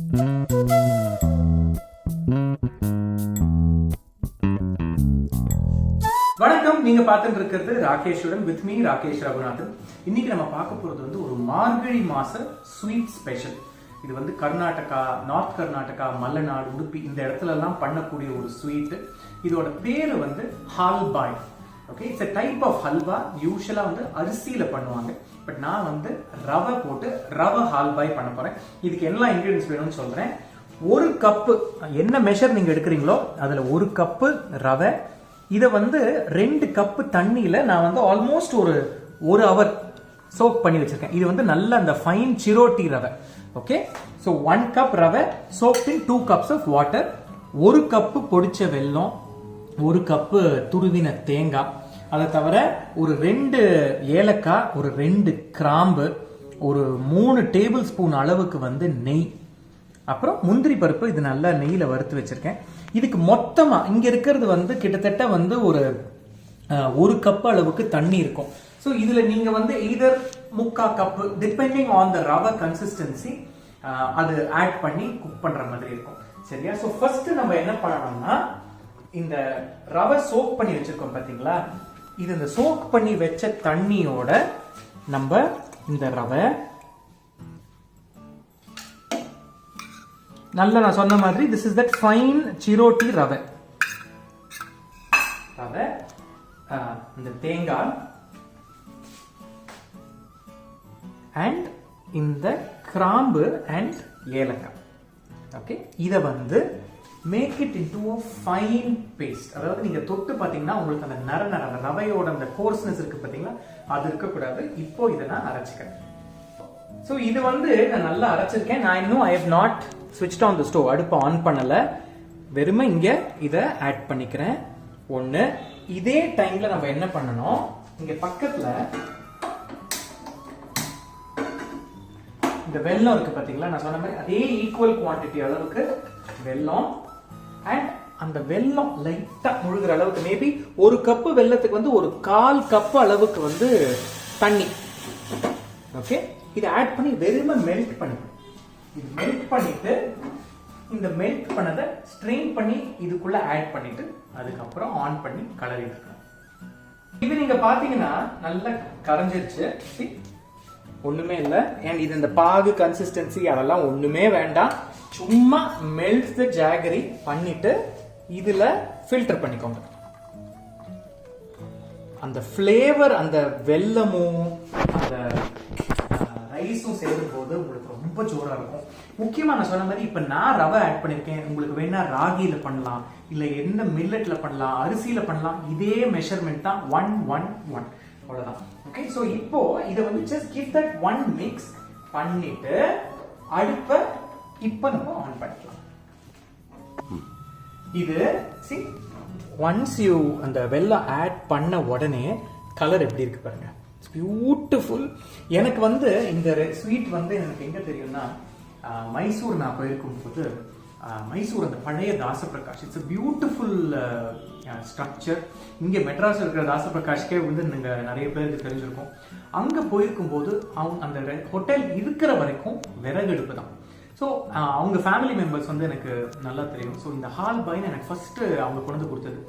வணக்கம், நீங்க பார்த்துட்டு இருக்கிறது ராகேஷுடன் வித் மீ ராகேஷ் ரகுநாதன். இன்னைக்கு நம்ம பார்க்க போறது வந்து ஒரு மார்கழி மாச ஸ்வீட் ஸ்பெஷல். இது வந்து கர்நாடகா, நார்த் கர்நாடகா, மலைநாடு, உடுப்பி இந்த இடத்துல எல்லாம் பண்ணக்கூடிய ஒரு ஸ்வீட். இதோட பேரு வந்து halbai. Okay, it's a type of halwa. யூஷுவலா வந்து அரிசியில பண்ணுவாங்க. பட் நான் வந்து ரவை போட்டு ரவா ஹால்பாய் பண்ண போறேன். இதுக்கு என்ன இன்கிரிடியன்ஸ் வேணும்னு சொல்றேன். ஒரு கப்பு, என்ன மெஷர் நீங்க எடுக்கிறீங்களோ அதுல ஒரு கப்பு ரவை. இதை வந்து 2 கப்பு தண்ணியில நான் வந்து ஆல்மோஸ்ட் ஒரு ஹவர் சோக் பண்ணி வச்சிருக்கேன். இது வந்து நல்ல அந்த ஃபைன் சிரோட்டி ரவை. ஓகே, ஸோ 1 கப் ரவை soaked in 2 cups of water. 1 cup பொடிச்ச வெல்லம், 1 கப்பு துருவின தேங்காய், அதை தவிர ஒரு 2 ஏலக்காய், ஒரு 2 கிராம்பு, ஒரு 3 டேபிள் ஸ்பூன் அளவுக்கு வந்து நெய், அப்புறம் முந்திரி பருப்பு. இது நல்லா நெய்யில வறுத்து வச்சிருக்கேன். இதுக்கு மொத்தமா இங்க இருக்கிறது வந்து கிட்டத்தட்ட வந்து ஒரு கப் அளவுக்கு தண்ணி இருக்கும். ஸோ இதுல நீங்க வந்து either 3/4 cup depending on the ரவை கன்சிஸ்டன்சி அது ஆட் பண்ணி குக் பண்ற மாதிரி இருக்கும். சரியா? ஸோ ஃபர்ஸ்ட் நம்ம என்ன பண்ணணும்னா, இந்த ரவை சோக் பண்ணி வச்சிருக்கோம் பாத்தீங்களா, இது இந்த சோக் பண்ணி வச்ச தண்ணியோட நம்ம இந்த ரவை நல்ல, நான் சொன்ன மாதிரி this is that fine chiroti ரவை. இந்த தேங்காய் அண்ட் இந்த கிராம்பு அண்ட் ஏலக்காய். ஓகே, இதை வந்து make it into a fine paste. அதாவது நீங்க தொட்டு பாத்தீங்கன்னா உங்களுக்கு அந்த நர ரவையோட அந்த கோர்ஸ்னஸ் இருக்கு பாத்தீங்களா, அது இருக்கக்கூடாது. இப்போ இதை நான் அரைச்சிக்கிறேன். ஸோ இது வந்து நான் நல்லா அரைச்சிருக்கேன். நான் இன்னும் I have not switched on the stove. அடுப்பை ஆன் பண்ணல. வெறுமை இங்க இதை ஆட் பண்ணிக்கிறேன். ஒன்று. இதே டைம்ல நம்ம என்ன பண்ணணும், இங்க பக்கத்துல இந்த வெல்லம் இருக்கு பாத்தீங்களா, நான் சொன்ன மாதிரி அதே ஈக்குவல் குவான்டிட்டி அளவுக்கு வெல்லம் அண்ட் அந்த வெல்லம் லைட்டா முழுகிற அளவுக்கு, மேபி 1 கப்பு வெல்லத்துக்கு வந்து 1/4 கப்பு அளவுக்கு வந்து தண்ணி. ஓகே, இதை ஆட் பண்ணி வெறுமை மெல்ட் பண்ணி, இது மெல்ட் பண்ணிட்டு இந்த மெல்ட் பண்ணதை ஸ்ட்ரெயின் பண்ணி இதுக்குள்ள ஆட் பண்ணிட்டு அதுக்கப்புறம் ஆன் பண்ணி கலரிட்டு இருக்கணும். இது நீங்க பாத்தீங்கன்னா நல்லா கரைஞ்சிருச்சு. ஒண்ணுமே இல்லை. அண்ட் இது இந்த பாகு கன்சிஸ்டன்சி அதெல்லாம் ஒண்ணுமே வேண்டாம். சும்மா மெல்ட் த ஜாகரி பண்ணிட்டு இதுல ஃபில்டர் பண்ணிக்கோங்க. அந்த ஃபிளேவர், அந்த வெல்லமும் அந்த ரைஸும் சேரும் போது உங்களுக்கு ரொம்ப ஜோரா இருக்கும். முக்கியமா நான் சொன்ன மாதிரி இப்ப நான் ரவை ஆட் பண்ணிருக்கேன். உங்களுக்கு வேணா ராகில பண்ணலாம், இல்ல எந்த மில்லட்ல பண்ணலாம், அரிசியில பண்ணலாம். இதே மெஷர்மெண்ட் தான் 1-1-1 அவ்வளவுதான். ஓகே, சோ இப்போ இதை வந்து just give that one mix பண்ணிட்டு அடுப்பை இப்ப நம்ம ஆன் பண்ணிக்கலாம். இது see once you அந்த வெல்லம் ஆட் பண்ண உடனே கலர் எப்படி இருக்கு பாருங்க. It's beautiful. எனக்கு வந்து இந்த ஸ்வீட் வந்து எனக்கு எங்க தெரியும்னா, மைசூர் நான் போயிருக்கும் போது, மைசூர் அந்த பழைய தாசப்பிரகாஷ், இட்ஸ் பியூட்டிஃபுல் ஸ்ட்ரக்சர். இங்க மெட்ராஸ் இருக்கிற தாசப்பிரகாஷ்கே வந்து நீங்க நிறைய பேருக்கு தெரிஞ்சிருக்கும். அங்க போயிருக்கும் போது அவங்க அந்த ஹோட்டல் இருக்கிற வரைக்கும் விறகடுப்பு தான். ஸோ அவங்க ஃபேமிலி மெம்பர்ஸ் வந்து எனக்கு நல்லா தெரியும். ஸோ இந்த ஹால்பாய்னு எனக்கு ஃபர்ஸ்ட் அவங்க கொண்டு வந்து கொடுத்தது.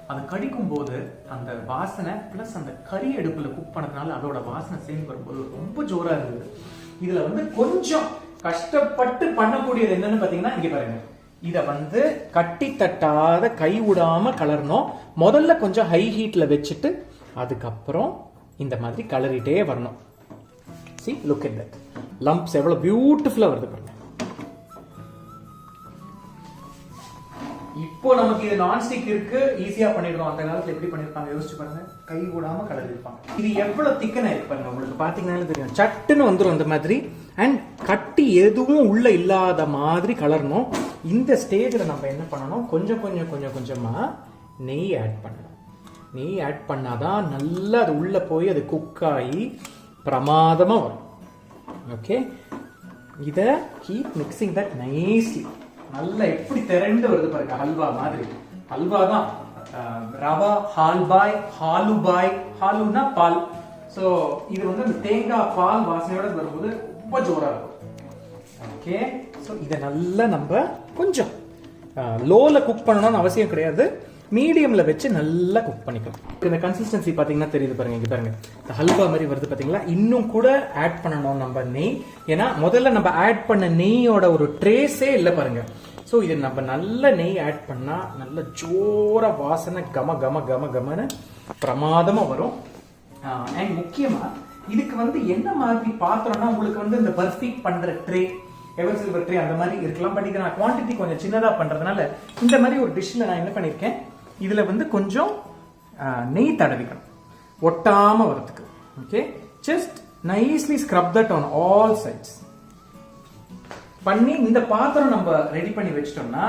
அது கடிக்கும் போது அந்த வாசனை பிளஸ் அந்த கறி அடுப்புல குக் பண்ணதுனால அதோட வாசனை சேர்ந்து வரும்போது ரொம்ப ஜோரா இருந்தது. இதுல வந்து கொஞ்சம் கஷ்டப்பட்டு பண்ணக்கூடியது என்னன்னு பாத்தீங்கன்னா, இங்க பாருங்க, இத வந்து கட்டி தட்டாத கை விடாம கலரணும். முதல்ல கொஞ்சம் ஹை ஹீட்ல வச்சுட்டு அதுக்கப்புறம் இந்த மாதிரி கலரிட்டே வரணும். See, look at that. Lumps எவ்வளவு பியூட்டிஃபுல்லா வருது பாருங்க. இப்போ நமக்கு இது நான்ஸ்டிக் இருக்கு, ஈஸியா பண்ணிடுறோம். அந்த காலத்துல எப்படி பண்ணிருப்பாங்க யோசிச்சு பாருங்க, கை கூடாம கலர் இருப்பாங்க. இது எவ்வளவு திக்கனா இருக்கு பாருங்க, உங்களுக்கு பாத்தீங்கன்னா தெரியும். சட்டுன்னு வந்துடும் அந்த மாதிரி. அண்ட் கட்டி எதுவும் உள்ள இல்லாத மாதிரி கலரணும். இந்த ஸ்டேஜ்ல நம்ம என்ன பண்ணணும், கொஞ்சமா நெய் ஆட் பண்ணணும். நெய் ஆட் பண்ணாதான் நல்லா அது உள்ள போய் அது குக் ஆகி பிரமாதமா வரும். ஓகே, இத கீப் மிக்சிங் தட் நைஸ்லி. நல்லா எப்படி திரண்டு வருது பாருங்க, ஹல்வா மாதிரி. ஹல்வா தான். ரவா ஹால்பாய், ஹாலுபாய், ஹாலுனா பால். ஸோ இது வந்து அந்த தேங்காய் பால் வாசனையோட வரும்போது ரொம்ப ஜோரா இருக்கும். ஓகே, ஸோ இதை நல்லா நம்ம கொஞ்சம் லோவில் குக் பண்ணணும்னு அவசியம் கிடையாது, மீடியமில் வச்சு நல்லா குக் பண்ணிக்கலாம். இந்த கன்சிஸ்டன்சி பார்த்தீங்கன்னா தெரியுது பாருங்க, இங்கே பாருங்க இந்த ஹல்வா மாதிரி வருது பார்த்தீங்களா. இன்னும் கூட ஆட் பண்ணணும் நம்ம நெய், ஏன்னா முதல்ல நம்ம ஆட் பண்ண நெய்யோட ஒரு ட்ரேஸே இல்லை பாருங்க. ஸோ இது நம்ம நல்ல நெய் ஆட் பண்ணால் நல்ல ஜோர வாசனை கம கம கம கமன்னு பிரமாதமாக வரும். அண்ட் முக்கியமாக இதுக்கு வந்து என்ன மாதிரி பாத்திரம்னா, உங்களுக்கு வந்து இந்த பர்ஃபி பண்ணுற ட்ரே, எவர் சில்வர் ட்ரே அந்த மாதிரி இருக்கலாம். பட் இது நான் குவான்டிட்டி கொஞ்சம் சின்னதாக பண்ணுறதுனால இந்த மாதிரி ஒரு டிஷ்ஷில் நான் என்ன பண்ணியிருக்கேன், இதில் வந்து கொஞ்சம் நெய் தடவிக்கணும் ஒட்டாமல் வரதுக்கு. Okay, just nicely scrub that on all sides பண்ணி இந்த பாத்திரம் நம்ம ரெடி பண்ணி வச்சிட்டோம்னா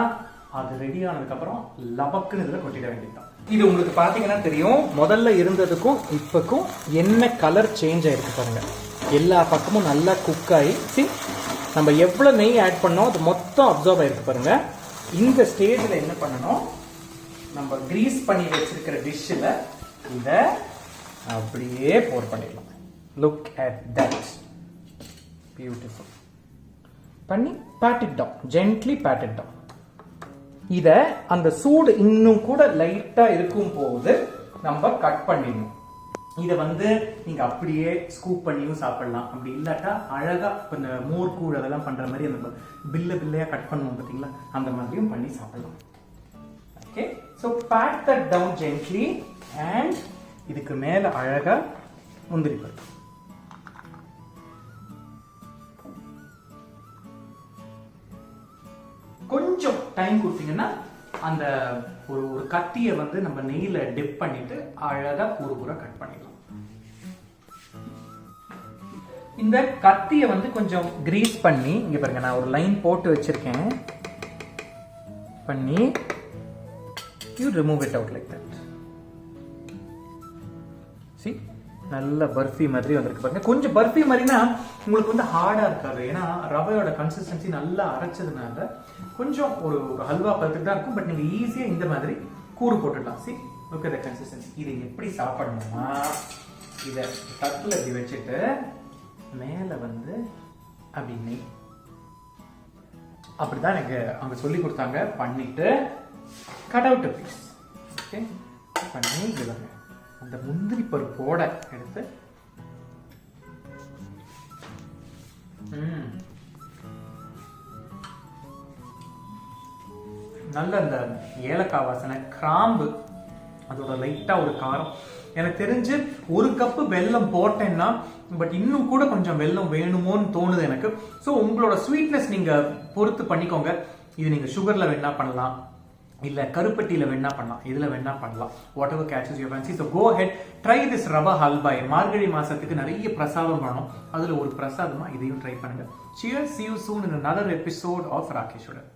அது ரெடி ஆனதுக்கப்புறம் லபக்குன்னு இதில் கொட்டிட வேண்டியதுதான். இது உங்களுக்கு பார்த்தீங்கன்னா தெரியும், முதல்ல இருந்ததுக்கும் இப்போக்கும் என்ன கலர் சேஞ்ச் ஆயிருக்கு பாருங்க. எல்லா பக்கமும் நல்லா குக் ஆகி நம்ம எவ்வளோ நெய் ஆட் பண்ணோம் அது மொத்தம் அப்சர்வ் ஆயிருக்கு பாருங்க. இந்த ஸ்டேஜில் என்ன பண்ணணும், நம்ம கிரீஸ் பண்ணி வச்சிருக்கிற டிஷ்ஷில் இதை அப்படியே போர் பண்ணிடலாம். Look at that, beautiful. பண்ணி pat it down, gently pat it down. இத அந்த சூடு இன்னும் கூட லைட்டா இருக்கும் போது நம்ம கட் பண்ணிடணும். இதை வந்து நீங்க அப்படியே ஸ்கூப் பண்ணியும் சாப்பிடலாம், அப்படி இல்லாட்டா அழகா இந்த மோர் கூழ் அதெல்லாம் பண்ற மாதிரி அந்த பில்லையா கட் பண்ணுவோம் பார்த்தீங்களா, அந்த மாதிரியும் பண்ணி சாப்பிடலாம். Okay, so pat that down gently and இதுக்கு மேல அழகா முந்திரி பருப்பு. கொஞ்சம் டைம் கொடுத்தீங்கன்னா அந்த ஒரு கத்தியை வந்து நம்ம நெய்ல டிப் பண்ணிட்டு அழகா கூறு கட் பண்ணிடலாம். இந்த கத்தியை வந்து கொஞ்சம் கிரீஸ் பண்ணி, இங்க பாருங்க நான் ஒரு லைன் போட்டு வச்சிருக்கேன், பண்ணி you remove it out like that. See, நல்ல பர்ஃபி மாதிரி வந்திருக்கு பாருங்க. கொஞ்சம் பர்ஃபி மாதிரினா உங்களுக்கு வந்து ஹார்டா இருக்காது, ஏன்னா ரவையோட கன்சிஸ்டன்சி நல்லா அரைச்சதுனால கொஞ்சம் ஒரு ஹல்வா பதத்துக்கு தான் இருக்கும். பட் நீங்க ஈஸியா இந்த மாதிரி கூறு போட்டுடலாம். See, look at the consistency. இது எப்படி சாப்பிடணும்னா, இதை தட்டில் இப்படி வச்சுட்டு மேல வந்து அப்படி நெய், அப்படிதான் எனக்கு அவங்க சொல்லி கொடுத்தாங்க. பண்ணிட்டு கட் அவுட் பீஸ். ஓகே, பண்ணி இதுவாங்க அந்த முந்திரி பருப்போட எடுத்து நல்ல அந்த ஏலக்காய் வாசனை, கிராம்பு, அதோட லைட்டா ஒரு காரம். எனக்கு தெரிஞ்சு ஒரு கப்பு வெல்லம் போட்டேன்னா, பட் இன்னும் கூட கொஞ்சம் வெல்லம் வேணுமோன்னு தோணுது எனக்கு. ஸோ உங்களோட ஸ்வீட்னஸ் நீங்க பொறுத்து பண்ணிக்கோங்க. இது நீங்க சுகர்ல வேணா பண்ணலாம், இல்ல கருப்பட்டியில வேணா பண்ணலாம், இதுல வேணா பண்ணலாம், whatever catches your fancy. So go ahead, try this rava halbai. Margazhi மாசத்துக்கு நிறைய பிரசாதம் பண்ணணும், அதுல ஒரு பிரசாதமா இதையும் ட்ரை பண்ணுங்க. Cheers, see you soon in another episode of Rakesh Raghunathan.